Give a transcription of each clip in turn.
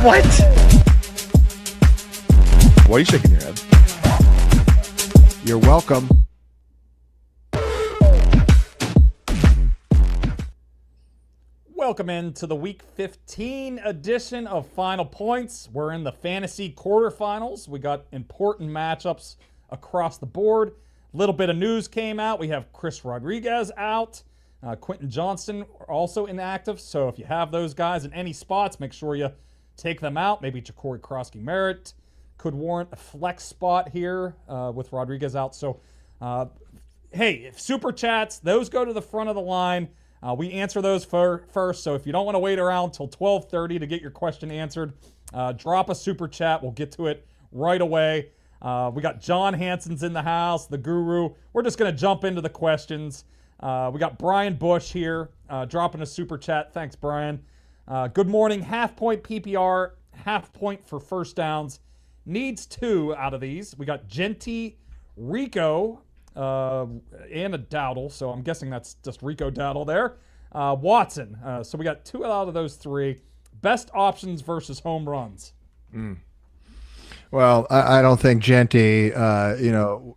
What? Why are you shaking your head? You're welcome. Welcome into the Week 15 edition of Final Points. We're in the fantasy quarterfinals. We got important matchups across the board. A little bit of news came out. We have Chris Rodriguez out. Quentin Johnston also inactive. So if you have those guys in any spots, make sure you take them out. Maybe Jacory Croskey-Merritt could warrant a flex spot here with Rodriguez out. So, hey, if Super Chats, those go to the front of the line. We answer those first, so if you don't want to wait around till 12:30 to get your question answered, drop a Super Chat. We'll get to it right away. We got John Hansen's in the house, the guru. We're just going to jump into the questions. We got Brian Bush here dropping a Super Chat. Thanks, Brian. Good morning. Half point PPR, half point for first downs. Needs 2 out of these. We got Genty, Rico, and a Dowdle, so I'm guessing that's just Rico Dowdle there. Watson. So we got 2 out of those 3. Best options versus home runs. Well, I don't think Genty,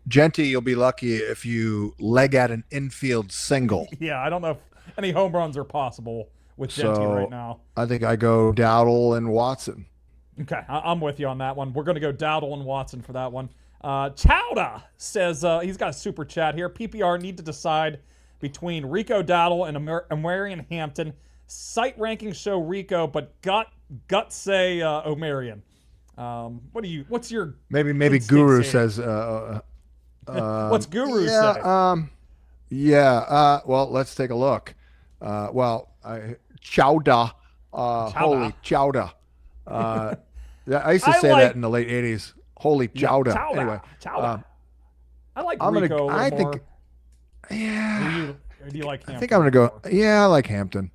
Genty, you'll be lucky if you leg at an infield single. Yeah, I don't know if any home runs are possible with Genty right now. I think I go Dowdle and Watson. Okay, I'm with you on that one. We're going to go Dowdle and Watson for that one. Chowda says he's got a Super Chat here. PPR need to decide between Rico Dowdle and Omarion Hampton. Site rankings show Rico, but gut say Omarion. What's your maybe Guru here? says what's Guru say? Well, let's take a look. Chowda. Holy Chowda. I used to say that in the late 80s. Holy Chowda. Chowda. Anyway, Chowda. I like Rico a little more. Yeah. Or do you like Hampton? I think I'm going to go. Yeah, I like Hampton.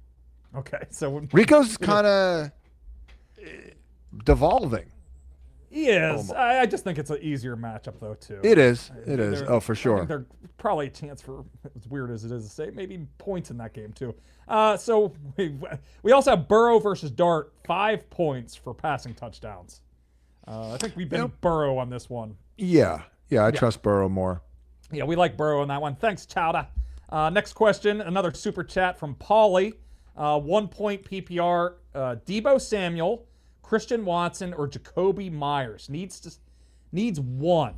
Okay, so Rico's kind of devolving. He is. I just think it's an easier matchup, though, too. It is. It is. Oh, for sure. I think there's probably a chance for, as weird as it is to say, maybe points in that game, too. So we also have Burrow versus Dart, 5 points for passing touchdowns. I think we've been Burrow on this one. Yeah. I trust Burrow more. Yeah, we like Burrow on that one. Thanks, Chowda. Next question, another Super Chat from Paulie. 1 point PPR, Deebo Samuel, Christian Watson, or Jacoby Myers. Needs 1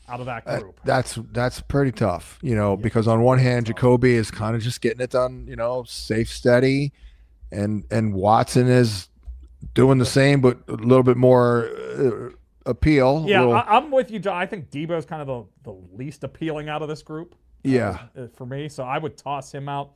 out of that group. That's pretty tough, because on one hand, Jacoby is kind of just getting it done, safe, steady, and Watson is doing the same, but a little bit more appeal. Yeah, I'm with you, John. I think Deebo's kind of the least appealing out of this group. For me, so I would toss him out.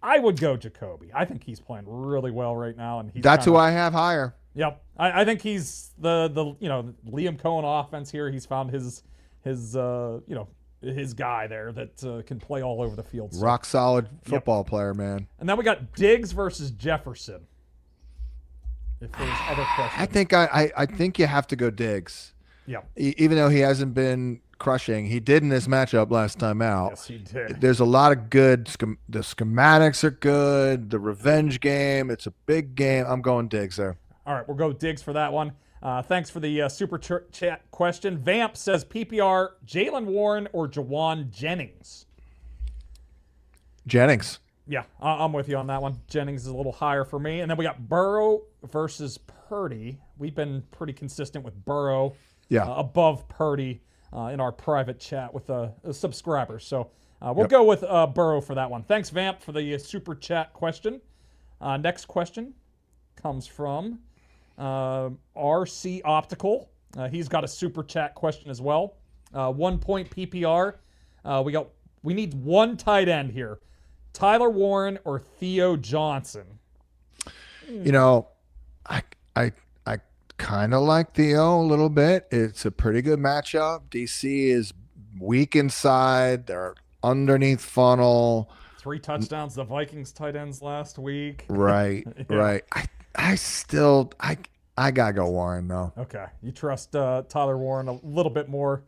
I would go Jacoby. I think he's playing really well right now, and that's who I have higher. Yep, I think he's the Liam Cohen offense here. He's found his guy there that can play all over the field. So. Rock solid football player, man. And then we got Diggs versus Jefferson. If there's other questions, I think you have to go Diggs. Yeah, even though he hasn't been crushing, he did in this matchup last time out. Yes, he did. There's a lot of good. The schematics are good. The revenge game. It's a big game. I'm going Diggs there. All right, we'll go Diggs for that one. Thanks for the Super Chat question. Vamp says PPR, Jaylen Warren or Jawan Jennings? Jennings. Yeah, I'm with you on that one. Jennings is a little higher for me. And then we got Burrow versus Purdy. We've been pretty consistent with Burrow above Purdy in our private chat with subscribers. So we'll go with Burrow for that one. Thanks, Vamp, for the Super Chat question. Next question comes from RC Optical. He's got a Super Chat question as well. 1 point PPR. We need 1 tight end here. Tyler Warren or Theo Johnson? I kind of like Theo a little bit. It's a pretty good matchup. DC is weak inside. They're underneath funnel. 3 touchdowns the Vikings tight ends last week. Right, right. I gotta go Warren though. Okay, you trust Tyler Warren a little bit more.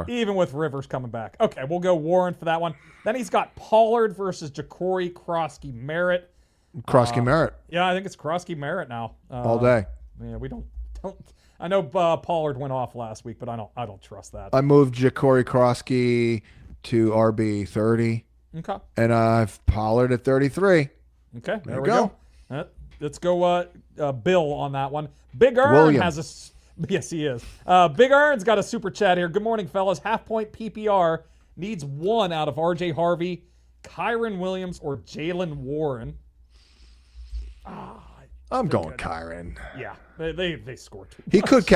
Even with Rivers coming back. Okay, we'll go Warren for that one. Then he's got Pollard versus Jacory Croskey-Merritt. Croskey-Merritt. Yeah, I think it's Croskey-Merritt now. All day. Yeah, we don't. I know Pollard went off last week, but I don't trust that. I moved Jacory Croskey to RB 30. Okay. And I've Pollard at 33. Okay, there you we go. Let's go Bill on that one. Big Earn William. has a... Yes, he is. Big Earn's got a super chat here. Good morning, fellas. Half-point PPR needs one out of R.J. Harvey, Kyron Williams, or Jalen Warren. I'm going Kyron. Yeah, they scored too He much. could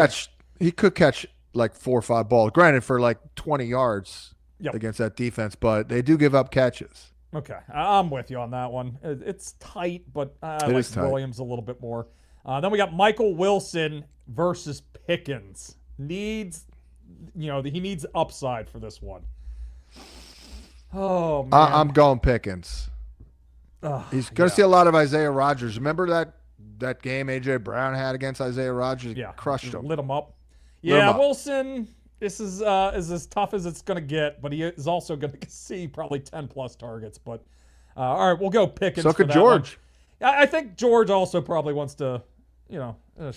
catch like 4 or 5 balls. Granted, for like 20 yards Yep. against that defense, but they do give up catches. Okay, I'm with you on that one. It's tight, but I like is tight. Williams a little bit more. Then we got Michael Wilson versus Pickens. He needs upside for this one. Oh, man. I'm going Pickens. He's going to see a lot of Isaiah Rodgers. Remember that game A.J. Brown had against Isaiah Rodgers? He crushed him. Lit him up. Lit him Yeah, up. Wilson, this is as tough as it's going to get, but he is also going to see probably 10-plus targets. But, all right, we'll go Pickens So for could that George. one. I think George also probably wants to,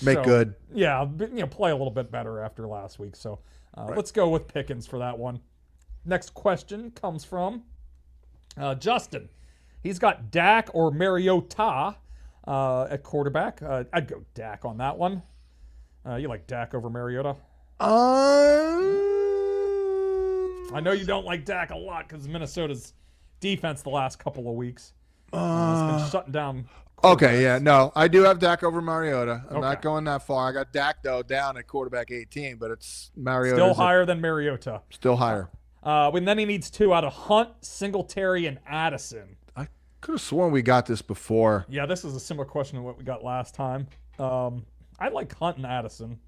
Make good. Yeah, play a little bit better after last week. So let's go with Pickens for that one. Next question comes from Justin. He's got Dak or Mariota at quarterback. I'd go Dak on that one. You like Dak over Mariota? I know you don't like Dak a lot because Minnesota's defense the last couple of weeks has been shutting down. Okay, yeah, no, I do have Dak over Mariota. I'm Okay. not going that far. I got Dak though down at quarterback 18, but it's Mariota Still higher than Mariota. Still higher. And then he needs 2 out of Hunt, Singletary, and Addison. I could have sworn we got this before. Yeah, this is a similar question to what we got last time. I like Hunt and Addison.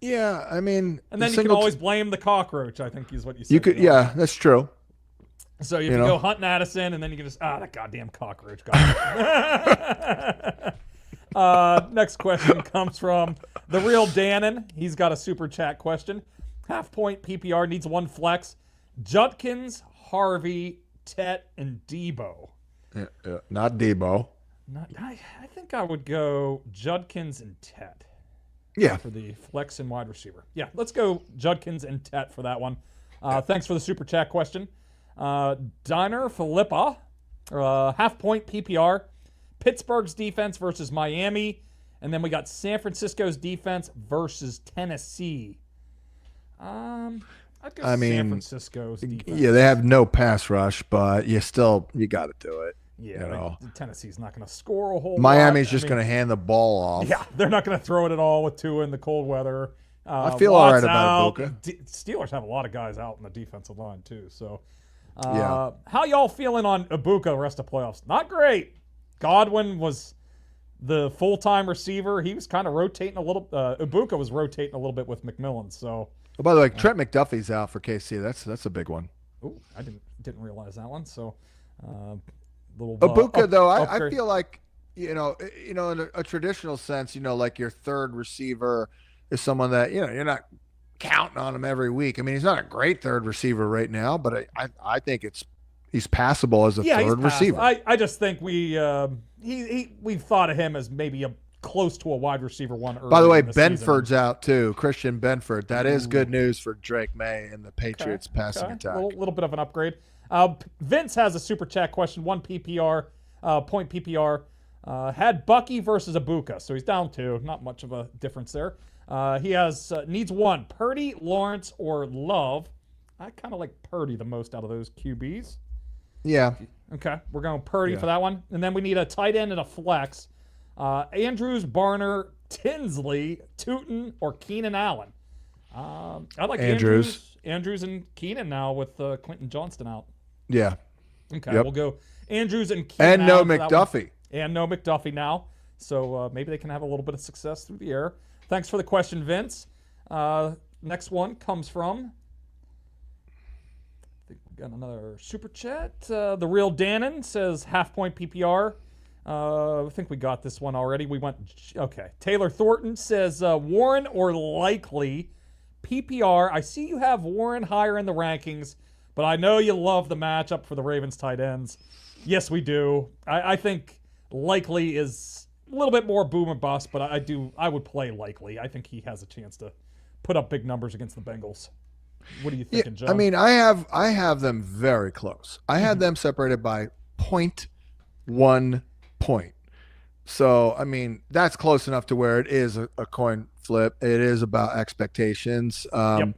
Yeah, I mean, And then you can always blame the cockroach, I think is what you said. You could, yeah, that's true. So if you go Hunt and Addison, and then you can just, that goddamn cockroach. Next question comes from the real Dannon. He's got a super chat question. Half-point PPR needs 1 flex. Judkins, Harvey, Tet, and Debo. Yeah, not Debo. I think I would go Judkins and Tet. Yeah. For the flex and wide receiver. Yeah, let's go Judkins and Tet for that one. Thanks for the super chat question. Diner Philippa, half-point PPR. Pittsburgh's defense versus Miami. And then we got San Francisco's defense versus Tennessee. I'd go San Francisco's defense. Yeah, they have no pass rush, but you got to do it. Yeah, Tennessee's not going to score a whole lot. Miami's just going to hand the ball off. Yeah, they're not going to throw it at all with Tua in the cold weather. I feel all right about Ibuka. Steelers have a lot of guys out in the defensive line, too. So, yeah. How y'all feeling on Ibuka the rest of playoffs? Not great. Godwin was the full-time receiver. He was kind of rotating a little. Ibuka was rotating a little bit with McMillan. So, oh, by the way, Trent McDuffie's out for KC. That's a big one. Ooh, I didn't realize that one. So, little Ibuka though, I upgrade. feel like in a traditional sense, like your third receiver is someone that you're not counting on him every week. I mean, he's not a great third receiver right now, but I think he's passable as a third receiver. I just think we've thought of him as maybe close to a wide receiver one. By the way, in the season. Benford's out too. Christian Benford. That is good news for Drake May and the Patriots passing attack. A little bit of an upgrade. Vince has a super chat question. 1 PPR, point PPR. Had Bucky versus Ibuka, so he's down 2. Not much of a difference there. He needs 1. Purdy, Lawrence, or Love. I kind of like Purdy the most out of those QBs. Yeah. Okay, we're going Purdy for that one. And then we need a tight end and a flex. Andrews, Barner, Tinsley, Tuten, or Keenan Allen. I like Andrews and Keenan now with Quentin Johnston out. Yeah. Okay, Yep. we'll go Andrews and Keenan And no Allen for that one. McDuffie. And no McDuffie now. So maybe they can have a little bit of success through the air. Thanks for the question, Vince. Next one comes from, I think we got another super chat. The real Dannon says half-point PPR. I think we got this one already. Okay. Taylor Thornton says Warren or likely PPR. I see you have Warren higher in the rankings, but I know you love the matchup for the Ravens tight ends. Yes, we do. I think Likely is a little bit more boom and bust, but I would play Likely. I think he has a chance to put up big numbers against the Bengals. What are you thinking, John? I mean, I have them very close. I had them separated by 0.1 point. So, I mean, that's close enough to where it is a coin flip. It is about expectations. You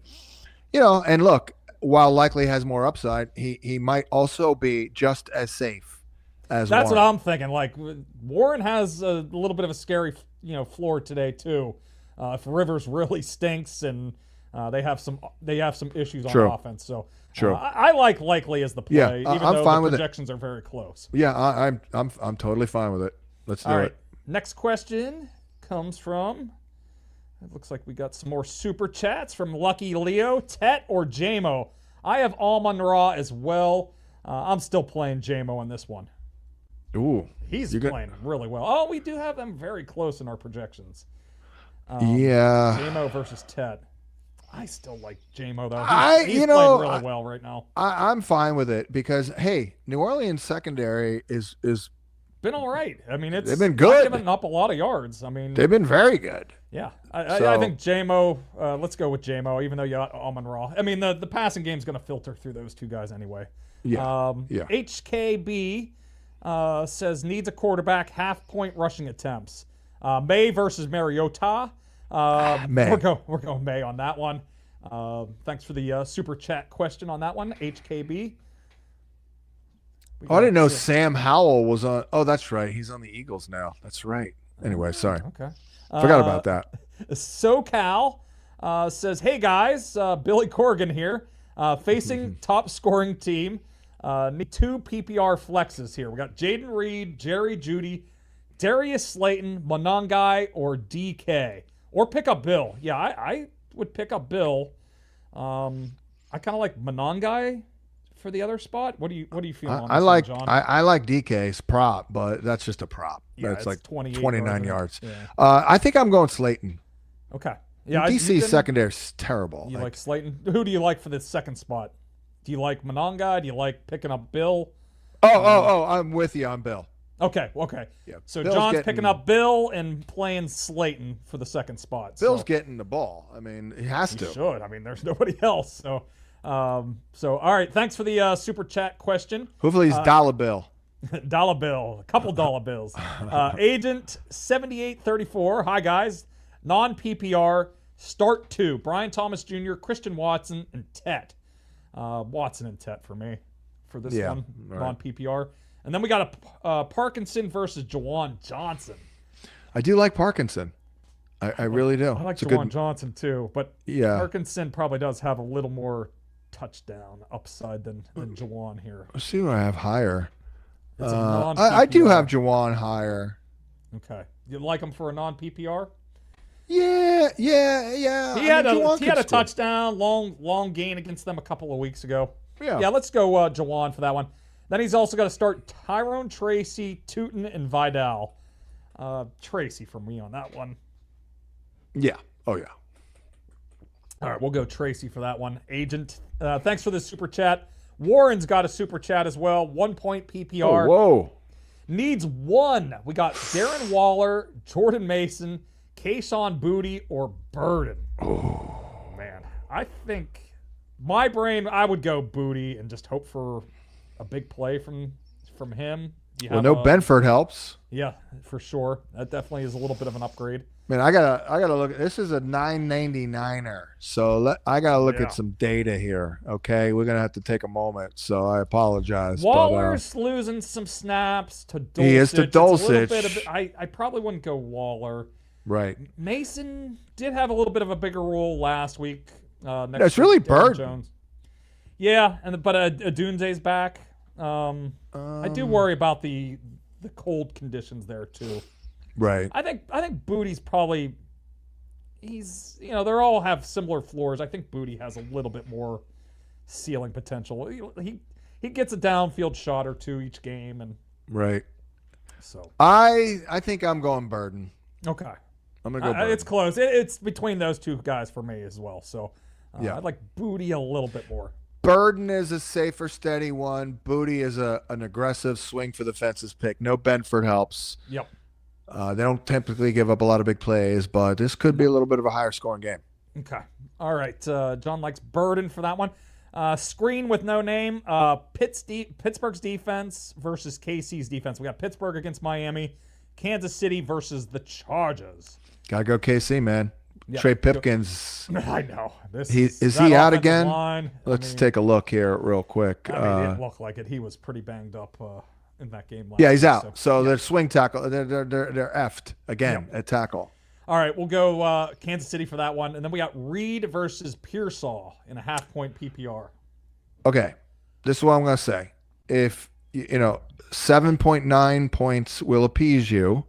know, and look, while Likely has more upside, he might also be just as safe as That's Warren. what I'm thinking. Like, Warren has a little bit of a scary, floor today too. If Rivers really stinks and they have some issues on offense. So I like Likely as the play, even I'm though fine the with projections are very close. Yeah, I'm totally fine with it. Let's do it. Next question comes from, it looks like we got some more super chats from Lucky Leo. Tet or JMO? I have Amon-Ra as well. I'm still playing JMO on this one. Ooh. He's playing really well. Oh, we do have them very close in our projections. JMO versus Tet. I still like JMO, though. He's playing really well right now. I'm fine with it because, hey, New Orleans secondary is been all right. I mean, they've been good. Not giving up a lot of yards. I mean, they've been very good. Yeah, I think JMO. Let's go with JMO, even though you got Amon-Ra. I mean, the passing game's going to filter through those two guys anyway. HKB says needs a quarterback, half-point rushing attempts. May versus Mariota. May. We're going May on that one. Thanks for the super chat question on that one, HKB. I didn't know Sam Howell was on. Oh, that's right. He's on the Eagles now. That's right. Anyway, sorry. Okay. Forgot about that. SoCal says, hey, guys, Billy Corrigan here. Facing top scoring team. Need 2 PPR flexes here. We got Jaden Reed, Jerry Jeudy, Darius Slayton, Monangai, or DK. Or pick up Bill. Yeah, I would pick up Bill. I kind of like Monangai for the other spot. What do you feel on this one, John? I like DK's prop, but that's just a prop. Yeah, that's like 29 yards. Yeah. I think I'm going Slayton. Okay. Yeah, DC's secondary is terrible. You like Slayton? Who do you like for the second spot? Do you like Monangai? Do you like picking up Bill? I'm with you on Bill. Okay. Yeah, So Bill's John's picking up Bill and playing Slayton for the second spot. Bill's getting the ball. I mean, he has to. He should. I mean, there's nobody else. So all right. Thanks for the super chat question. Hopefully he's dollar bill. Dollar bill. A couple dollar bills. Agent 7834. Hi, guys. Non-PPR. Start 2. Brian Thomas Jr., Christian Watson, and Tet. Watson and Tet for me for this one. Right. Non-PPR. And then we got a Parkinson versus Jawan Johnson. I do like Parkinson. I really do. I like Jawan Johnson too, but Parkinson probably does have a little more touchdown upside than Jawan here. Let's see who I have higher. I do have Jawan higher. Okay. You like him for a non-PPR? Yeah. He had a touchdown, long gain against them a couple of weeks ago. Yeah, let's go Jawan for that one. Then he's also got to start Tyrone Tracy, Tuten, and Vidal. Tracy for me on that one. Yeah. Oh, yeah. All right, we'll go Tracy for that one. Agent, thanks for the super chat. Warren's got a super chat as well. 1 point PPR. Oh, whoa. Needs 1. We got Darren Waller, Jordan Mason, Kayshon Boutte, or Burden. Oh, man. I think my brain, I would go Boutte and just hope for a big play from him. Benford helps. Yeah, for sure. That definitely is a little bit of an upgrade. Man, I gotta look. This is a 999er, so I gotta look at some data here. Okay, we're gonna have to take a moment. So I apologize. Waller's losing some snaps to Dulcich. He is to Dulcich. I probably wouldn't go Waller. Right. Mason did have a little bit of a bigger role last week. It's really Bird Jones. Yeah, but Adunze's back. I do worry about the cold conditions there too. Right. I think Boutte's probably they all have similar floors. I think Boutte has a little bit more ceiling potential. He gets a downfield shot or two each game and right. So I think I'm going Burden. Okay. I'm gonna go Burden. It's close. It's between those two guys for me as well. So I'd like Boutte a little bit more. Burden is a safer, steady one. Booty is an aggressive swing for the fences pick. No Benford helps. Yep. They don't typically give up a lot of big plays, but this could be a little bit of a higher scoring game. Okay. All right. John likes Burden for that one. Screen with no name. Pittsburgh's defense versus KC's defense. We got Pittsburgh against Miami. Kansas City versus the Chargers. Gotta go KC, man. Yep. Trey Pipkins. I know. Is he out again? Line, Let's take a look here real quick. I mean, it looked like it. He was pretty banged up in that game. Yeah, he's out. So they're swing tackle. They're effed again at tackle. All right, we'll go Kansas City for that one. And then we got Reed versus Pearsall in a half-point PPR. Okay, this is what I'm going to say. If, 7.9 points will appease you,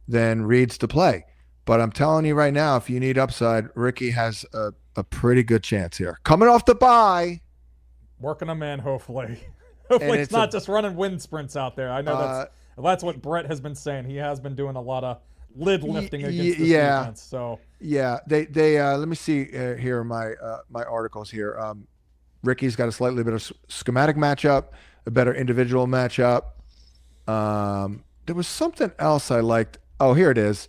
then Reed's the play. But I'm telling you right now, if you need upside, Ricky has a pretty good chance here. Coming off the bye. Working him in, hopefully. Hopefully it's not just running wind sprints out there. I know that's what Brett has been saying. He has been doing a lot of lid lifting against this defense. So yeah, they let me see here my articles here. Ricky's got a slightly better schematic matchup, a better individual matchup. There was something else I liked. Oh, here it is.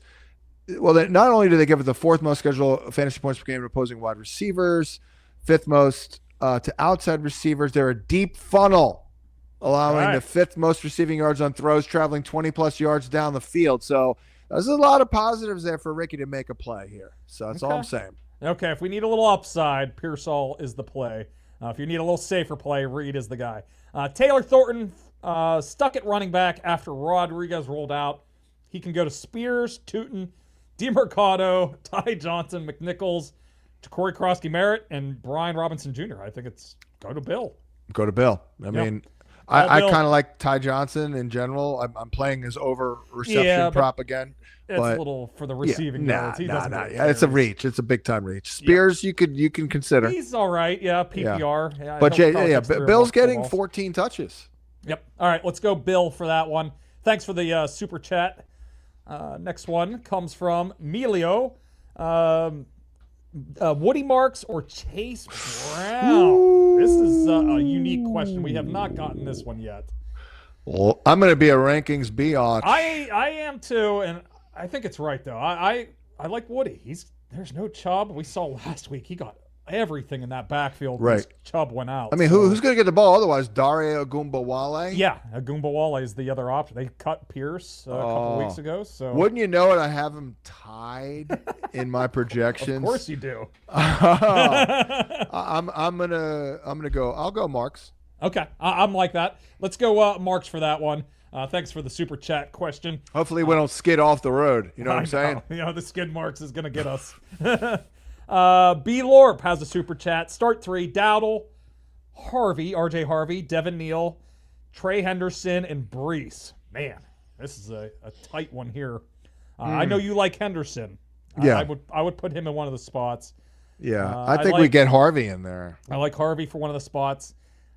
Well, not only do they give it the fourth most scheduled fantasy points per game to opposing wide receivers, fifth most to outside receivers. They're a deep funnel, allowing the fifth most receiving yards on throws, traveling 20-plus yards down the field. So there's a lot of positives there for Ricky to make a play here. So that's all I'm saying. Okay, if we need a little upside, Pearsall is the play. If you need a little safer play, Reed is the guy. Taylor Thornton stuck at running back after Rodriguez rolled out. He can go to Spears, Tuten, DeMercado, Ty Johnson, McNichols, Jacory Croskey-Merritt, and Brian Robinson Jr. I think it's go to Bill. Go to Bill. I mean, I kind of like Ty Johnson in general. I'm playing his over reception prop again. It's a little for the receiving yards. Yeah, it's a reach. It's a big time reach. Spears, you can consider. He's all right. Yeah, PPR. Yeah. But Bill's getting 14 touches. Yep. All right, let's go Bill for that one. Thanks for the super chat. Next one comes from Melio. Woody Marks or Chase Brown? Ooh. This is a unique question. We have not gotten this one yet. Well, I'm going to be a rankings biatch. I am too, and I think it's right though. I like Woody. There's no Chubb. We saw last week he got everything in that backfield. Right. Chubb went out. I mean, who's going to get the ball otherwise? Dare Ogunbowale? Yeah, Ogunbowale is the other option. They cut Pierce a couple weeks ago. So wouldn't you know it? I have him tied in my projections. Of course you do. I'm gonna go. I'll go Marks. Okay, I'm like that. Let's go Marks for that one. Thanks for the super chat question. Hopefully we don't skid off the road. You know what I'm saying? The skid marks is going to get us. B. Lorp has a super chat. Start three. Dowdle, Harvey, RJ Harvey, Devin Neal, Trey Henderson, and Brees. Man, this is a tight one here. I know you like Henderson. Yeah. I would put him in one of the spots. Yeah, I think we get Harvey in there. I like Harvey for one of the spots.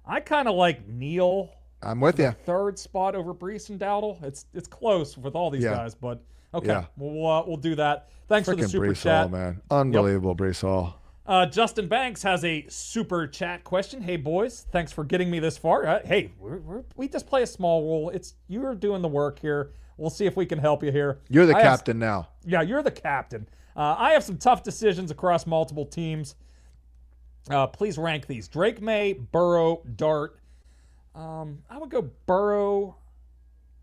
I kind of like Neal. I'm with you. Third spot over Brees and Dowdle. It's close with all these guys, but okay, we'll do that. Thanks for the super Brees chat, Hall, man. Unbelievable, Brees Hall. Justin Banks has a super chat question. Hey boys, thanks for getting me this far. Hey, we just play a small role. You're doing the work here. We'll see if we can help you here. You're the captain now. Yeah, you're the captain. I have some tough decisions across multiple teams. Please rank these: Drake May, Burrow, Dart. I would go Burrow,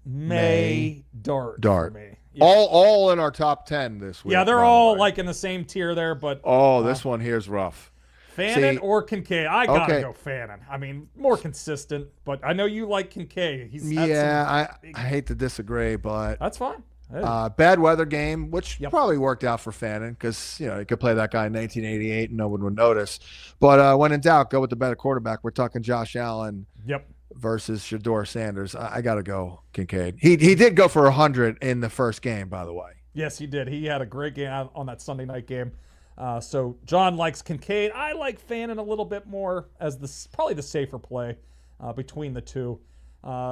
May, Dart. For me. Yeah. All in our top 10 this week. Yeah, they're all like in the same tier there, but this one here's rough. Fannin or Kincaid? I gotta go Fannin. I mean, more consistent, but I know you like Kincaid. I hate to disagree, but that's fine. Bad weather game, which probably worked out for Fannin because you could play that guy in 1988 and no one would notice. But when in doubt, go with the better quarterback. We're talking Josh Allen. Versus Shedeur Sanders. I got to go Kincaid. He did go for 100 in the first game, by the way. Yes, he did. He had a great game on that Sunday night game. So John likes Kincaid. I like Fannin a little bit more as probably the safer play between the two.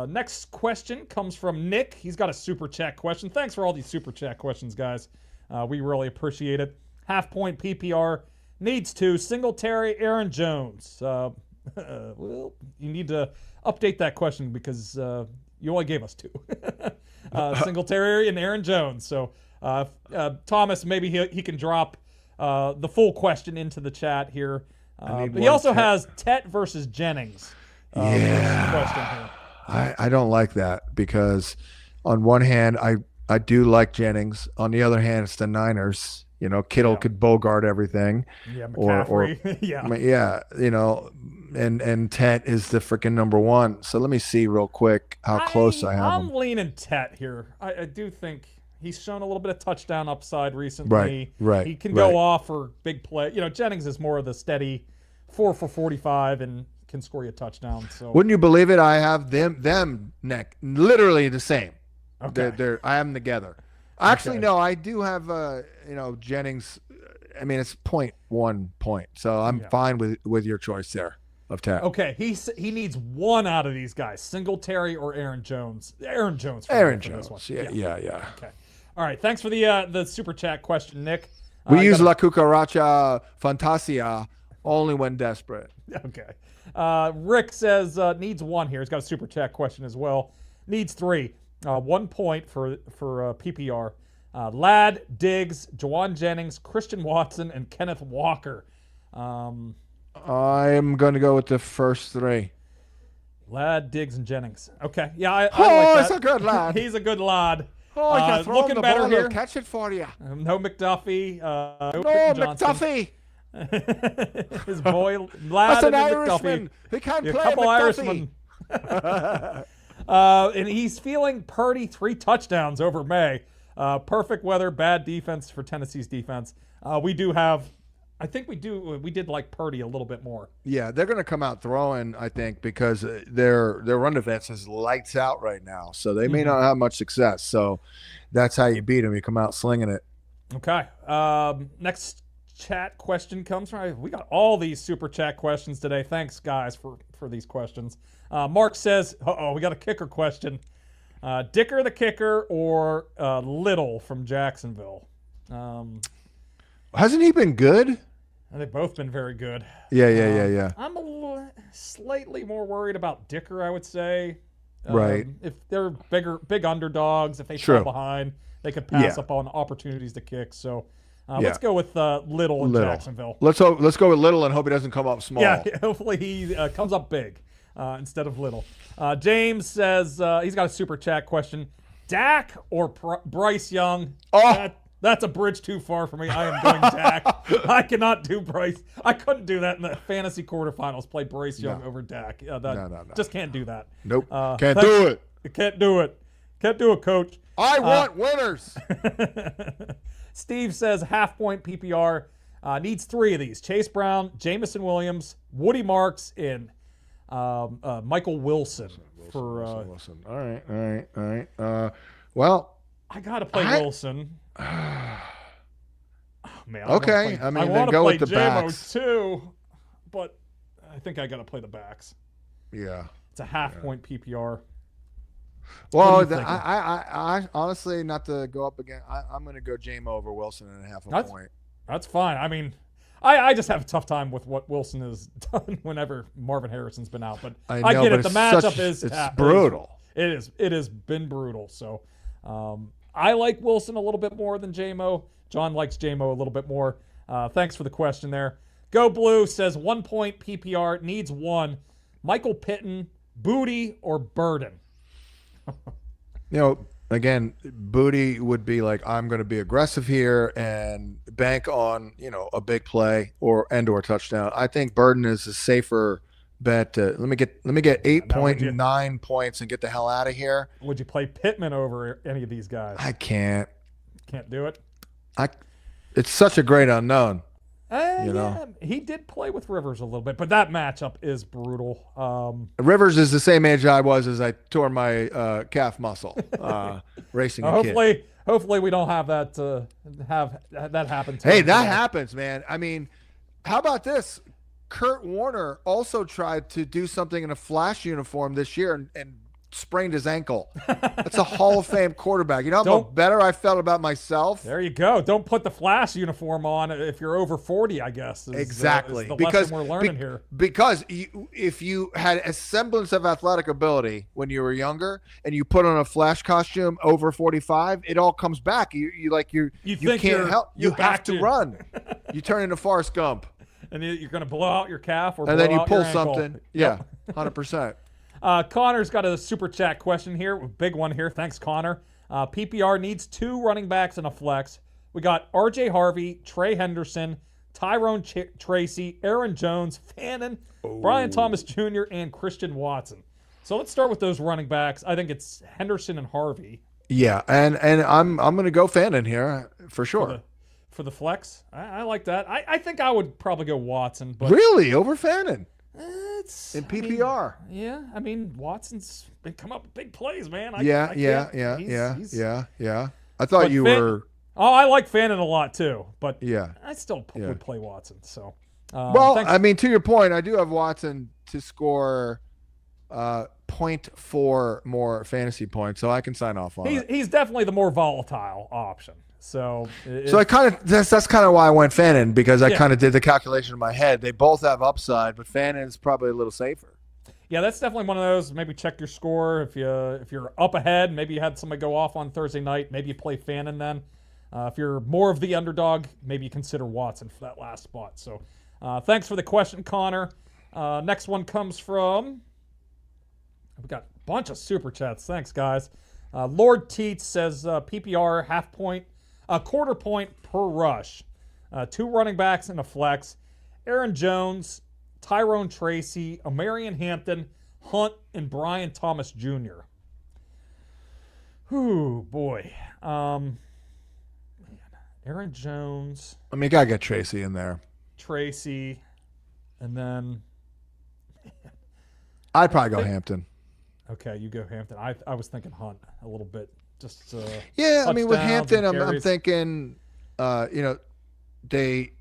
Next question comes from Nick. He's got a super chat question. Thanks for all these super chat questions, guys. We really appreciate it. Half point PPR needs to Singletary, Aaron Jones. Well, you need to update that question because you only gave us 2. Singletary and Aaron Jones. So Thomas, maybe he can drop the full question into the chat here. But he also has Tet versus Jennings. Question here. I don't like that because on one hand, I do like Jennings. On the other hand, it's the Niners. Kittle could bogart everything. Yeah, McCaffrey. And Tet is the freaking number 1. So let me see real quick how close I have I'm him. leaning Tet here. I do think he's shown a little bit of touchdown upside recently. Right. He can go off for big play. Jennings is more of the steady 4 for 45 and can score you a touchdown. So wouldn't you believe it? I have them neck literally the same. Okay. I have them together. Actually, no, I do have Jennings. I mean, it's 0.1 point, so I'm fine with your choice there of Tet. Okay, he needs one out of these guys, Singletary or Aaron Jones. Aaron Jones. This one. Yeah. Okay. All right. Thanks for the super chat question, Nick. We use La Cucaracha Fantasia only when desperate. Okay. Rick says needs 1 here. He's got a super chat question as well. Needs 3. 1 point for PPR. Ladd, Diggs, Jawan Jennings, Christian Watson, and Kenneth Walker. I'm going to go with the first 3. Ladd, Diggs, and Jennings. Okay. Yeah, I like that. He's a good lad. He's a good lad. Oh, I can throw looking him the better ball. here. Catch it for you. No McDuffie. No McDuffie. His boy, Ladd. That's an and Irishman. McDuffie. He can't A play couple McDuffie. Irishmen. And he's feeling Purdy 3 touchdowns over May. Perfect weather, bad defense for Tennessee's defense. We did like Purdy a little bit more. Yeah, they're going to come out throwing, I think, because their run defense is lights out right now. So they may not have much success. So that's how you beat them. You come out slinging it. Okay. Next chat question comes from. We got all these super chat questions today. Thanks, guys, for these questions. Mark says, we got a kicker question. Dicker the kicker or Little from Jacksonville? Hasn't he been good? They've both been very good. Yeah. I'm slightly more worried about Dicker, I would say. Right. If they're big underdogs, if they fall behind, they could pass up on opportunities to kick. So let's go with Little in Jacksonville. Let's go with Little and hope he doesn't come up small. Yeah, hopefully he comes up big instead of Little. James says he's got a super chat question. Dak or Bryce Young? Oh. That's a bridge too far for me. I am going Dak. I cannot do Bryce. I couldn't do that in the fantasy quarterfinals. Play Bryce Young over Dak. No. Just can't do that. Nope. Can't do it. Can't do it. Can't do it, Coach. I want winners. Steve says half point PPR. Needs 3 of these. Chase Brown, Jamison Williams, Woody Marks, and Michael Wilson. Wilson. All right. Well, I got to play Wilson. Oh, man, okay. I want to go play with the J-Mo backs too, but I think I got to play the backs. Yeah. It's a half point PPR. Well, I honestly, not to go up again, I'm going to go J-Mo over Wilson and a half a point. That's fine. I mean, I just have a tough time with what Wilson has done whenever Marvin Harrison's been out. But I get it. The matchup is brutal. It has been brutal. So I like Wilson a little bit more than J-Mo. John likes J-Mo a little bit more. Thanks for the question there. Go Blue says 1 point PPR, needs 1. Michael Pittman, Booty, or Burden? Again, Booty would be like, I'm going to be aggressive here and bank on, a big play or touchdown. I think Burden is a safer bet. Let me get 8.9 points and get the hell out of here. Would you play Pittman over any of these guys? I can't. Can't do it? It's such a great unknown. Yeah, he did play with Rivers a little bit, but that matchup is brutal. Rivers is the same age I was as I tore my calf muscle racing a kid. Hopefully we don't have that happen. Hey, that happens, man. I mean, how about this? Kurt Warner also tried to do something in a Flash uniform this year and sprained his ankle. That's a Hall of Fame quarterback. You know how much better I felt about myself? There you go. Don't put the Flash uniform on if you're over 40, I guess. Exactly. Is the lesson we're learning here. Because if you had a semblance of athletic ability when you were younger and you put on a Flash costume over 45, it all comes back. You can't help. You have to run. You turn into Forrest Gump. And you're going to blow out your calf or and then you pull something. Yeah, 100%. Connor's got a super chat question here, a big one here. Thanks, Connor. PPR needs 2 running backs and a flex. We got R.J. Harvey, Trey Henderson, Tyrone Tracy, Aaron Jones, Fannin, Brian Thomas Jr., and Christian Watson. So let's start with those running backs. I think it's Henderson and Harvey. Yeah, and I'm going to go Fannin here for sure. For the flex? I like that. I think I would probably go Watson. But really? Over Fannin? In PPR. I mean, Watson's been come up with big plays, man. Yeah. I thought you were. Oh, I like Fannin a lot too, but yeah, I still would play Watson. So, I mean, to your point, I do have Watson to score 0.4 more fantasy points, so I can sign off on it. He's definitely the more volatile option. So I kind of that's kind of why I went Fannin, because I kind of did the calculation in my head. They both have upside, but Fannin is probably a little safer. Yeah, that's definitely one of those. Maybe check your score if you're up ahead. Maybe you had somebody go off on Thursday night. Maybe you play Fannin then. If you're more of the underdog, maybe you consider Watson for that last spot. So thanks for the question, Connor. Next one comes from. We got a bunch of super chats. Thanks, guys. Lord Teets says PPR a quarter point per rush. 2 running backs and a flex. Aaron Jones, Tyrone Tracy, Omarion Hampton, Hunt, and Brian Thomas Jr. Ooh, boy. Man. Aaron Jones. I mean, you got to get Tracy in there. Tracy. And then. I'd probably go Hampton. Okay, you go Hampton. I was thinking Hunt a little bit. Just I mean, with Hampton, I'm thinking, they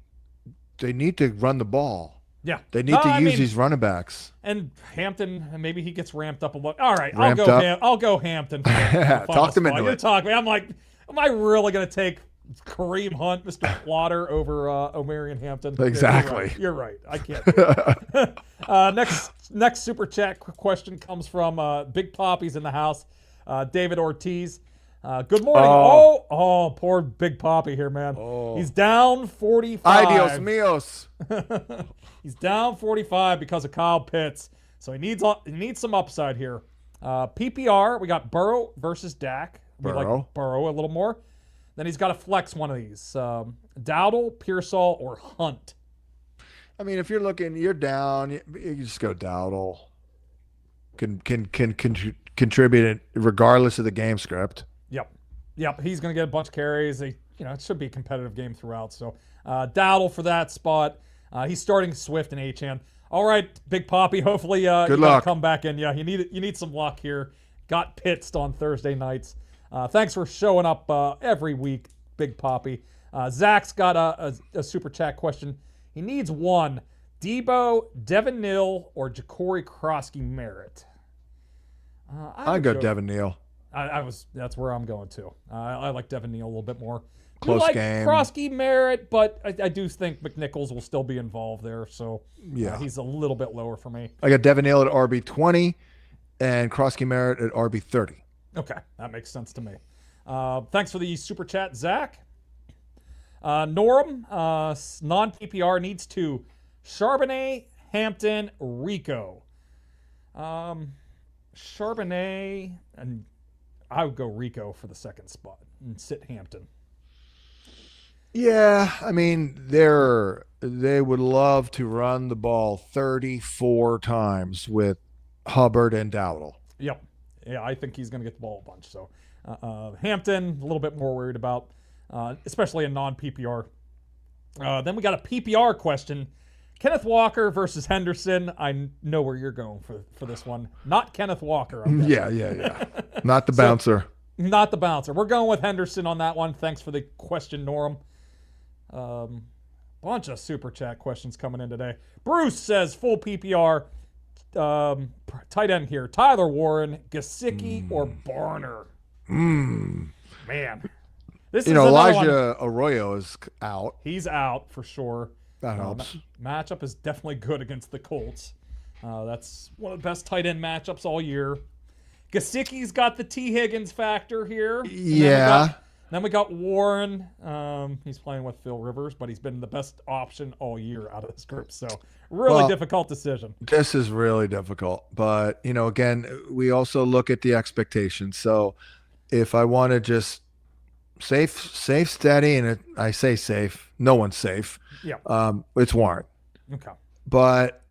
need to run the ball. Yeah, they need to use these running backs. And Hampton, maybe he gets ramped up a lot. All right, I'll go Hampton. Talk them into it. You're talking. I'm like, am I really going to take Kareem Hunt, Mr. Plotter, over Omarion Hampton? Exactly. You're right. I can't. Next super chat question comes from Big Poppy's in the house. David Ortiz. Good morning. Oh, poor Big Poppy here, man. He's down 45. Adios míos. He's down 45 because of Kyle Pitts. So he needs some upside here. PPR, we got Burrow versus Dak. We like Burrow a little more. Then he's got to flex one of these. Dowdle, Pearsall, or Hunt. I mean, if you're down, you just go Dowdle. Can contribute it regardless of the game script. Yep. He's going to get a bunch of carries. It should be a competitive game throughout. So Dowdle for that spot. He's starting Swift and Achane. All right, Big Poppy. Hopefully you can come back in. Yeah, you need some luck here. Got pitzed on Thursday nights. Thanks for showing up every week, Big Poppy. Zach's got a super chat question. He needs one. Debo, Devin Neal, or Jacory Croskey-Merritt. I'd go Devin Neal. That's where I'm going to. I like Devin Neal a little bit more. Close game. Croskey-Merritt, but I do think McNichols will still be involved there. So he's a little bit lower for me. I got Devin Neal at RB20 and Croskey-Merritt at RB30. Okay, that makes sense to me. Thanks for the super chat, Zach. Norm, non-PPR needs 2. Charbonnet, Hampton, Rico. Charbonnet, and I would go Rico for the second spot and sit Hampton. Yeah, I mean, they would love to run the ball 34 times with Hubbard and Dowdle. Yep. Yeah, I think he's going to get the ball a bunch. So Hampton, a little bit more worried about, especially in non-PPR. Then we got a PPR question. Kenneth Walker versus Henderson. I know where you're going for this one. Not Kenneth Walker. Yeah. Not the bouncer. Not the bouncer. We're going with Henderson on that one. Thanks for the question, Norm. Bunch of super chat questions coming in today. Bruce says full PPR. tight end here. Tyler Warren, Gesicki, or Barner. Man. This is Elijah Arroyo is out. He's out for sure. That helps. Matchup is definitely good against the Colts. That's one of the best tight end matchups all year. Gesicki's got the T. Higgins factor here. Yeah. Then we got Warren. He's playing with Phil Rivers, but he's been the best option all year out of this group. So really difficult decision. This is really difficult. But, again, we also look at the expectations. So if I want to just safe, steady, and I say safe, no one's safe. Yeah. It's Warren. Okay. But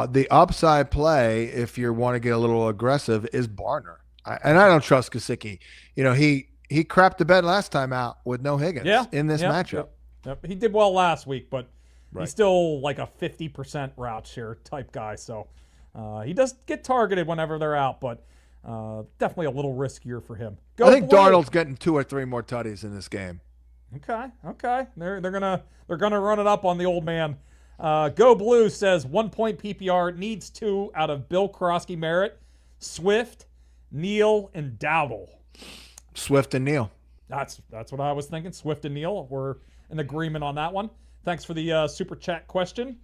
the upside play, if you want to get a little aggressive, is Barner. And I don't trust Gesicki. He crapped the bed last time out with no Higgins in this matchup. Yep. He did well last week, but he's still like a 50% route share type guy. So he does get targeted whenever they're out, but definitely a little riskier for him. I think Darnold's getting 2 or 3 more tutties in this game. Okay. They're gonna run it up on the old man. Go Blue says 1 point PPR needs 2 out of Bill Croskey-Merritt, Swift, Neal, and Dowdle. Swift and Neal. That's what I was thinking. Swift and Neal. We're in agreement on that one. Thanks for the super chat question.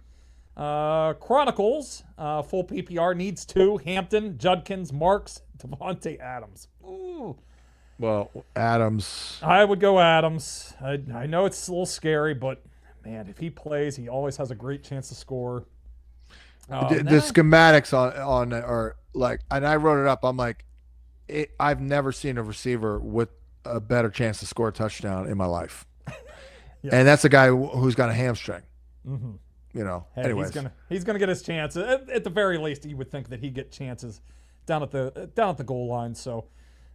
Chronicles, full PPR needs 2. Hampton, Judkins, Marks, Devontae Adams. Ooh. Well, Adams. I would go Adams. I know it's a little scary, but man, if he plays, he always has a great chance to score. The schematics on are like, and I wrote it up. I'm like, I've never seen a receiver with a better chance to score a touchdown in my life. And that's a guy who's got a hamstring. Mm-hmm. Hey, anyways, he's gonna get his chance. At the very least, you would think that he'd get chances down at the goal line. So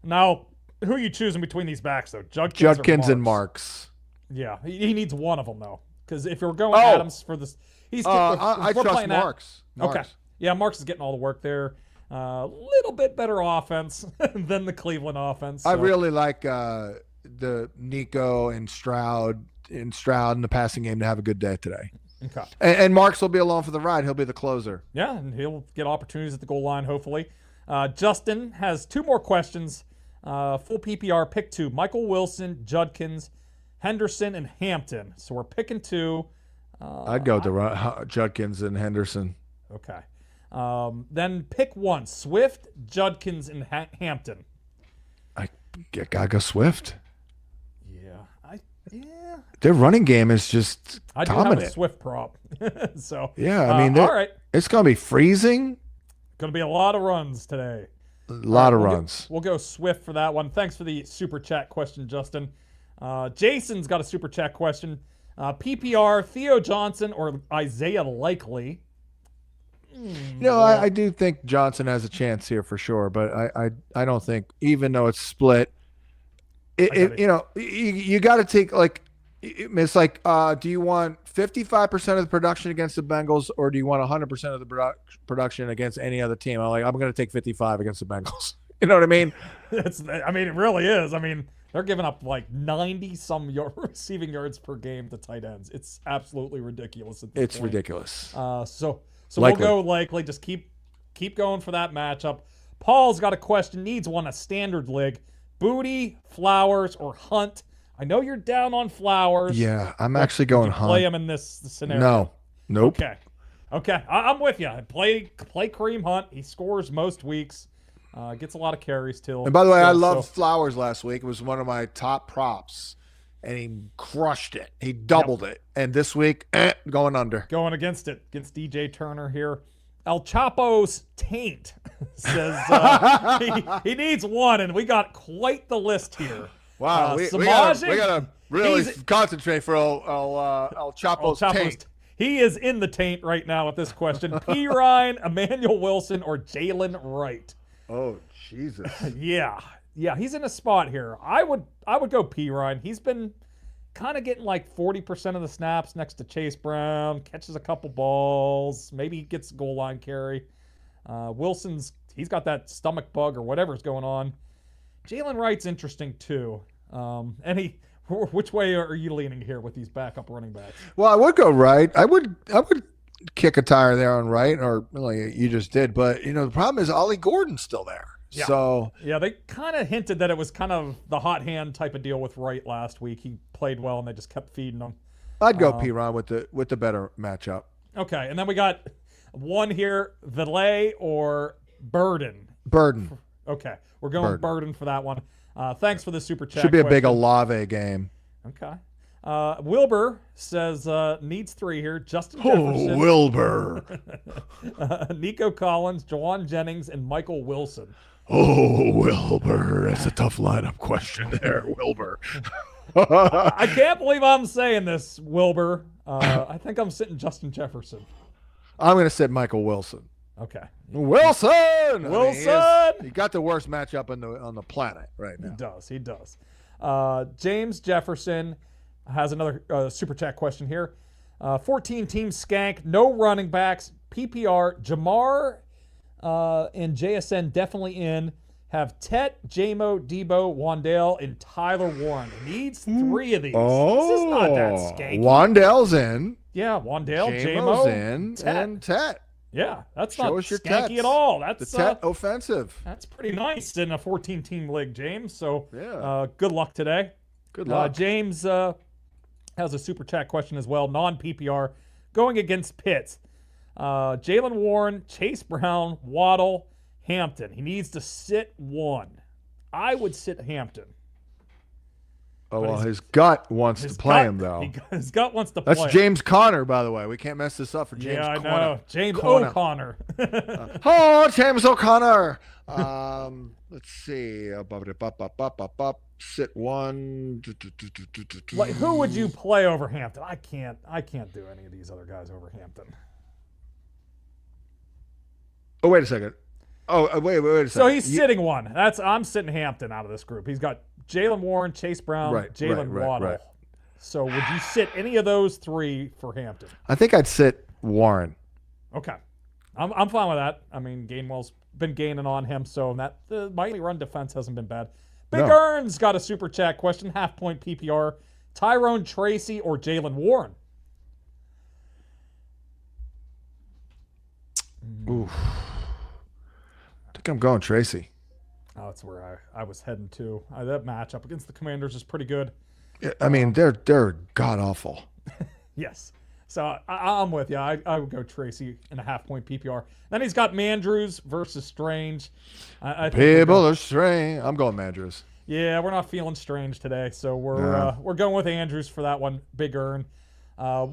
now, who are you choosing between these backs though? Judkins and Marks. Yeah, he needs one of them though, because if you're going Adams for this, I trust Marks. Okay, yeah, Marks is getting all the work there. Little bit better offense than the Cleveland offense. So. I really like the Nico and Stroud in the passing game to have a good day today. Okay. And Marks will be along for the ride. He'll be the closer. Yeah, and he'll get opportunities at the goal line, hopefully. Justin has 2 more questions. Full PPR, pick 2. Michael Wilson, Judkins, Henderson, and Hampton. So we're picking 2. I'd go to Judkins and Henderson. Okay. Then pick 1. Swift, Judkins, and Hampton. I gotta go Swift. Yeah. Their running game is just I do dominant. have a Swift prop. So yeah, all right. It's gonna be freezing. Going to be a lot of runs today. A lot of runs. We'll go Swift for that one. Thanks for the super chat question, Justin. Jason's got a super chat question. PPR, Theo Johnson or Isaiah Likely? I do think Johnson has a chance here for sure, but I don't think, even though it's split, you got to take it's like, do you want 55% of the production against the Bengals or do you want 100% of the production against any other team? I'm going to take 55 against the Bengals. You know what I mean? It really is. They're giving up like 90-some receiving yards per game to tight ends. It's absolutely ridiculous at this point. Ridiculous. So Likely. We'll go Likely. Just keep going for that matchup. Paul's got a question. Needs one, a standard league. Booty, Flowers, or Hunt. I know you're down on Flowers. Yeah, I'm actually going Hunt. Play him in this scenario. No. Nope. Okay. I'm with you. Play Kareem Hunt. He scores most weeks. Gets a lot of carries too. And by the way, I loved Flowers last week. It was one of my top props, and he crushed it. He doubled it. And this week, going under. Going against DJ Turner here. El Chapo's taint says he needs one, and we got quite the list here. Wow, we gotta really concentrate for El Chapo's taint. He is in the taint right now with this question. P. Ryan, Emmanuel Wilson, or Jalen Wright? Oh, Jesus. Yeah, he's in a spot here. I would go P. Ryan. He's been kind of getting like 40% of the snaps next to Chase Brown, catches a couple balls, maybe gets a goal line carry. He's got that stomach bug or whatever's going on. Jalen Wright's interesting too. Which way are you leaning here with these backup running backs? Well, I would go Wright. I would kick a tire there on right, or really you just did. But the problem is Ollie Gordon's still there. Yeah. So yeah, they kind of hinted that it was kind of the hot hand type of deal with Wright last week. He played well, and they just kept feeding him. I'd go P-Ron with the better matchup. Okay, and then we got one here: Valet or Burden. Burden. Okay, we're going Burden for that one. Thanks for the super chat. Should be a big Olave game. Okay. Wilbur says needs 3 here. Justin Jefferson. Oh, Wilbur. Nico Collins, Jawan Jennings, and Michael Wilson. Oh, Wilbur. That's a tough lineup question there, Wilbur. I can't believe I'm saying this, Wilbur. I think I'm sitting Justin Jefferson. I'm going to sit Michael Wilson. Okay. Wilson! Wilson! He got the worst matchup on the planet right now. He does. James Jefferson has another super chat question here. 14-team skank, no running backs, PPR, Jamar and JSN definitely in. Have Tet, J-Mo, Debo, Wandale, and Tyler Warren. Needs 3 of these. Oh, this is not that skanky. Wandale's in. Yeah, Wandale, J-Mo's J-Mo, in, Tet. and Tet. Yeah, that's Show not us your skanky Tets. at all. That's the Tet offensive. That's pretty nice in a 14-team league, James. So yeah. Good luck today. Good luck. James has a super chat question as well, non-PPR, going against Pitts. Jalen Warren, Chase Brown, Waddle, Hampton. He needs to sit 1. I would sit Hampton. Oh, well, his gut wants to play him, though. His gut wants to play him. That's James Conner, by the way. We can't mess this up for James Conner. Yeah, I know. James O'Connor. James O'Connor. Let's see. Sit 1. Who would you play over Hampton? I can't do any of these other guys over Hampton. Oh, wait a second. Oh, wait a second. So he's sitting 1. I'm sitting Hampton out of this group. He's got Jalen Warren, Chase Brown, Jalen Waddle. Right. So would you sit any of those 3 for Hampton? I think I'd sit Warren. Okay. I'm fine with that. I mean, Gainwell's been gaining on him, so that the Miami run defense hasn't been bad. Big Earn's got a super chat question, half-point PPR. Tyrone Tracy or Jalen Warren? Oof. I think I'm going Tracy. Oh, that's where I was heading to. That matchup against the Commanders is pretty good. I mean, they're god-awful. Yes. So I'm with you. I would go Tracy in a half-point PPR. Then he's got Mandrews versus Strange. I think People are strange. I'm going Mandrews. Yeah, we're not feeling Strange today, so we're going with Andrews for that one. Big Earn.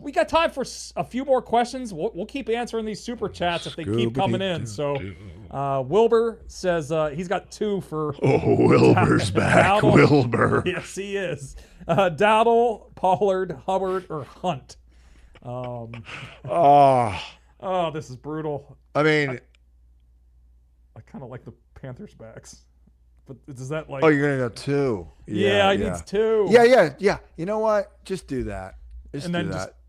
We got time for a few more questions. We'll keep answering these super chats if they keep coming in. So Wilbur says he's got 2 for. Oh, Wilbur's back. Dowdle. Wilbur. Yes, he is. Dowdle, Pollard, Hubbard, or Hunt. This is brutal. I mean, I kind of like the Panthers backs, but does that like? Oh, you're gonna go 2. Yeah, I need 2. Yeah. You know what? Just do that. Just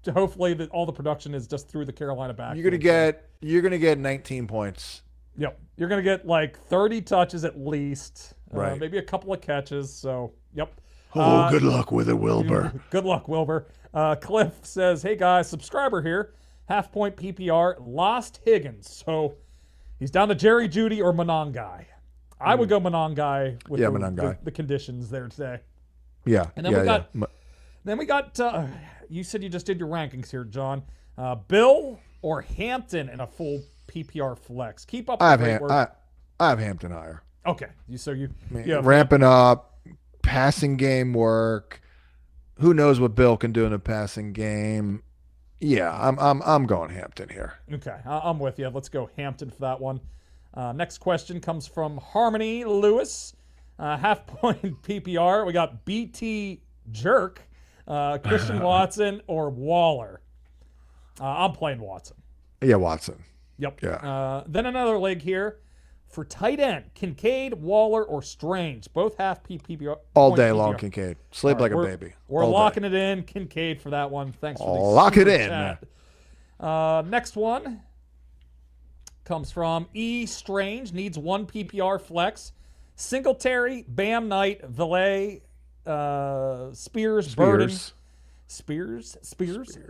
hopefully that all the production is just through the Carolina back. You're gonna get 19 points. Yep, you're gonna get like 30 touches at least. Right. Maybe a couple of catches. So yep. Oh, good luck with it, Wilbur. Good luck, Wilbur. Cliff says, "Hey guys, subscriber here. Half-point PPR. Lost Higgins, so he's down to Jerry Jeudy or Monangai. I would go Monangai with the conditions there today. Yeah. And then we got. You said you just did your rankings here, John. Bill or Hampton in a full PPR flex. Keep up the great work. I have Hampton higher. Okay. Ramping up, passing game work. Who knows what Bill can do in a passing game? Yeah, I'm going Hampton here. Okay, I'm with you. Let's go Hampton for that one. Next question comes from Harmony Lewis. Half-point PPR. We got BT Jerk, Christian Watson, or Waller. I'm playing Watson. Yeah, Watson. Yep. Yeah. Then another leg here. For tight end, Kincaid, Waller, or Strange. Both half PPR. All day long, Kincaid. Sleep like a baby. We're locking it in. Kincaid for that one. Thanks for the lock it in. Next one comes from E. Strange. Needs 1 PPR flex. Singletary, Bam Knight, Valet, Spears, Burden. Spears.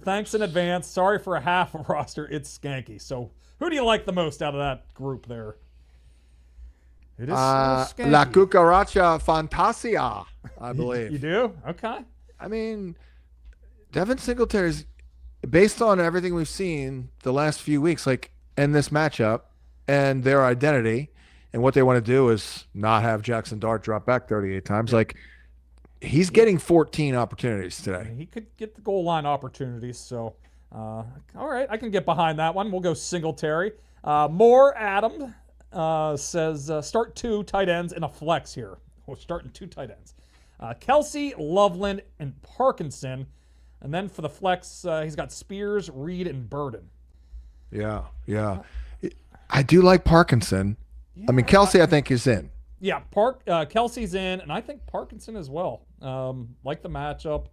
Thanks in advance. Sorry for a half of roster. It's skanky. So who do you like the most out of that group there? It is skanky. La Cucaracha Fantasia, I believe. You do? Okay. I mean, Devin Singletary's, based on everything we've seen the last few weeks, like in this matchup and their identity and what they want to do is not have Jackson Dart drop back 38 times. Like, he's getting 14 opportunities today. He could get the goal line opportunities. So, all right, I can get behind that one. We'll go Singletary. More Adam says start 2 tight ends in a flex here. We're starting 2 tight ends. Kelsey, Loveland, and Parkinson. And then for the flex, he's got Spears, Reed, and Burden. Yeah. I do like Parkinson. Yeah, I mean, Kelsey, I think, is in. Yeah, Kelsey's in, and I think Parkinson as well. Like the matchup.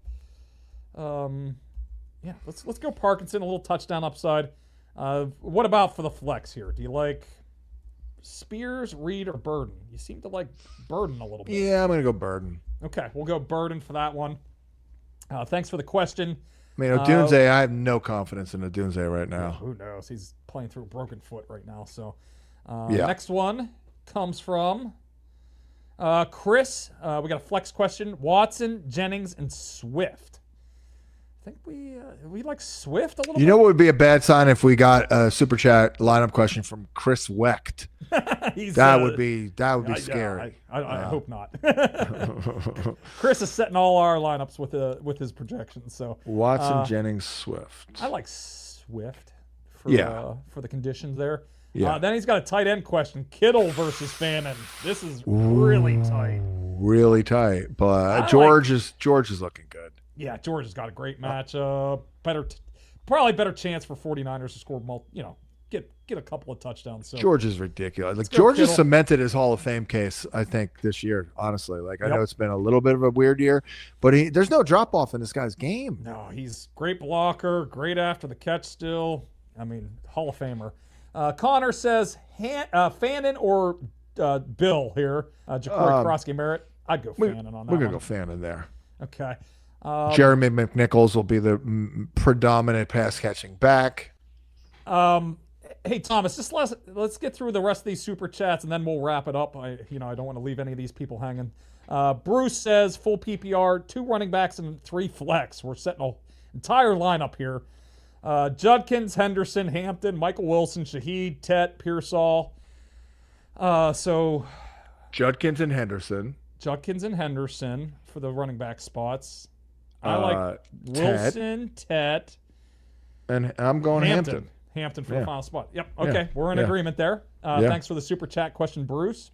Yeah, let's go Parkinson, a little touchdown upside. What about for the flex here? Do you like Spears, Reed, or Burden? You seem to like Burden a little bit. Yeah, I'm going to go Burden. Okay, we'll go Burden for that one. Thanks for the question. I mean, Odunze, I have no confidence in Odunze right now. Who knows? He's playing through a broken foot right now. So, yeah. Next one comes from Chris. We got a flex question. Watson, Jennings, and Swift. I think we like Swift a little bit. You know what would be a bad sign if we got a super chat lineup question from Chris Wecht? that would be scary. I hope not. Chris is setting all our lineups with his projections. So Watson, Jennings, Swift. I like Swift for the conditions there. Yeah. Then he's got a tight end question. Kittle versus Fannin. This is really tight. Really tight. But George is looking good. Yeah, George has got a great matchup. Probably better chance for 49ers to score get a couple of touchdowns. So George is ridiculous. Like, George has cemented his Hall of Fame case, I think, this year, honestly. Like, I know it's been a little bit of a weird year, but there's no drop off in this guy's game. No, he's great blocker, great after the catch still. I mean, Hall of Famer. Connor says Fannin or Bill here. Jacory Croskey-Merritt. I'd go Fannin on that. We're going to go Fannin there. Okay. Jeremy McNichols will be the predominant pass catching back. Hey Thomas, let's get through the rest of these super chats and then we'll wrap it up. I don't want to leave any of these people hanging. Bruce says full PPR, 2 running backs and 3 flex. We're setting an entire lineup here. Judkins, Henderson, Hampton, Michael Wilson, Shaheed, Tet, Pearsall. So Judkins and Henderson for the running back spots. I like Wilson, Tet, and I'm going Hampton. Hampton for the final spot. Yep. Okay, we're in agreement there. Thanks for the super chat question, Bruce.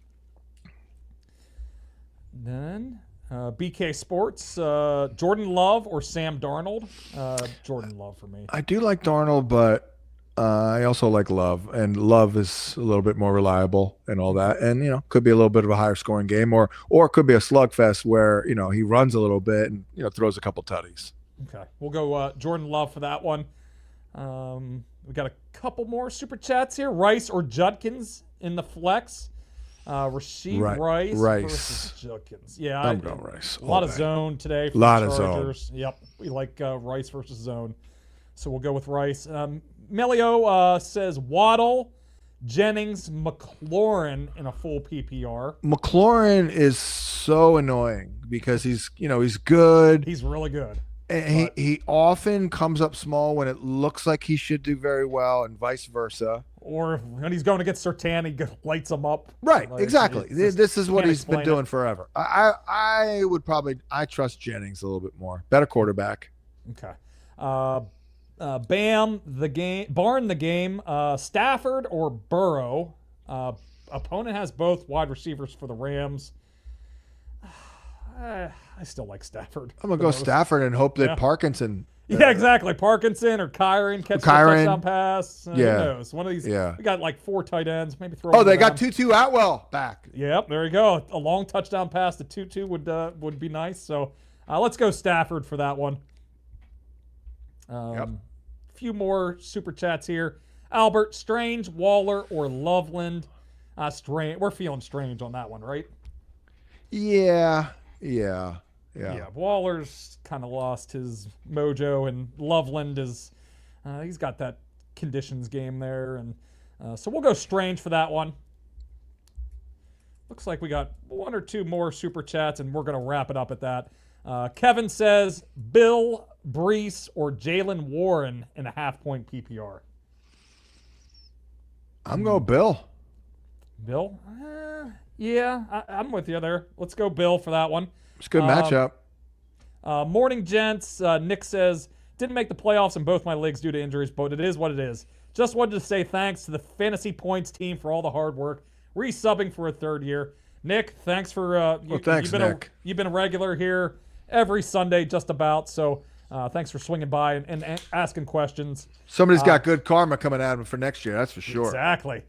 Then BK Sports, Jordan Love or Sam Darnold? Jordan Love for me. I do like Darnold, but I also like Love, and Love is a little bit more reliable and all that, and could be a little bit of a higher scoring game, or it could be a slugfest where he runs a little bit and throws a couple tutties. Okay, we'll go Jordan Love for that one. We got a couple more super chats here. Rice or Judkins in the flex. Rice versus Judkins. Yeah, I'm going Rice. A lot of zone today. For lot the of Chargers. zone. Yep, we like Rice versus zone, so we'll go with Rice. Melio says Waddle, Jennings, McLaurin in a full PPR. McLaurin is so annoying because he's good. He's really good. And he often comes up small when it looks like he should do very well, and vice versa. Or when he's going against Surtain, he lights him up. Right, exactly. This is what he's been doing forever. I trust Jennings a little bit more. Better quarterback. Okay. Barn the game. Stafford or Burrow. Opponent has both wide receivers for the Rams. I still like Stafford. I'm going to go Stafford and hope that Parkinson. Yeah, exactly. Parkinson or Kyron catch a touchdown pass. Who knows? One of these. Yeah. We got like 4 tight ends. Maybe throw. They got Tutu Atwell back. Yep, there you go. A long touchdown pass to Tutu would be nice. So let's go Stafford for that one. Few more super chats here. Albert, Strange, Waller, or Loveland. Strange. We're feeling Strange on that one, right? Yeah. Yeah. Waller's kind of lost his mojo, and Loveland is he's got that conditions game there, and so we'll go Strange for that one. Looks like we got one or two more super chats, and we're going to wrap it up at that. Kevin says Bill, Brees, or Jalen Warren in a half-point PPR. I'm going Bill. Bill? Yeah, I'm with you there. Let's go Bill for that one. It's a good matchup. Morning, gents. Nick says, didn't make the playoffs in both my leagues due to injuries, but it is what it is. Just wanted to say thanks to the Fantasy Points team for all the hard work. Resubbing for a third year. Nick, thanks for Nick. You've been a regular here every Sunday just about, so thanks for swinging by and asking questions. Somebody's got good karma coming at him for next year, that's for sure. Exactly.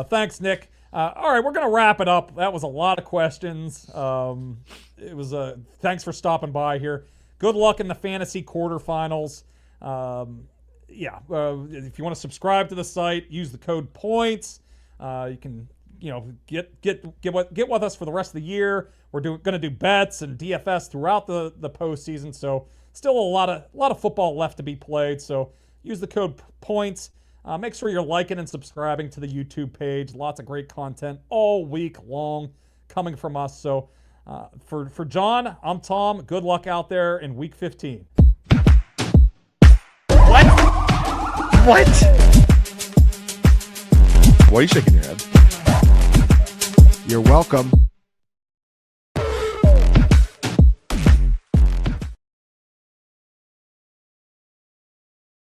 Thanks, Nick. All right, we're going to wrap it up. That was a lot of questions. It was thanks for stopping by here. Good luck in the fantasy quarterfinals. If you want to subscribe to the site, use the code POINTS. You can get with us for the rest of the year. We're going to do bets and DFS throughout the postseason. So still a lot of football left to be played. So use the code POINTS. Make sure you're liking and subscribing to the YouTube page. Lots of great content all week long coming from us. So for John, I'm Tom. Good luck out there in Week 15. What? Why are you shaking your head? You're welcome.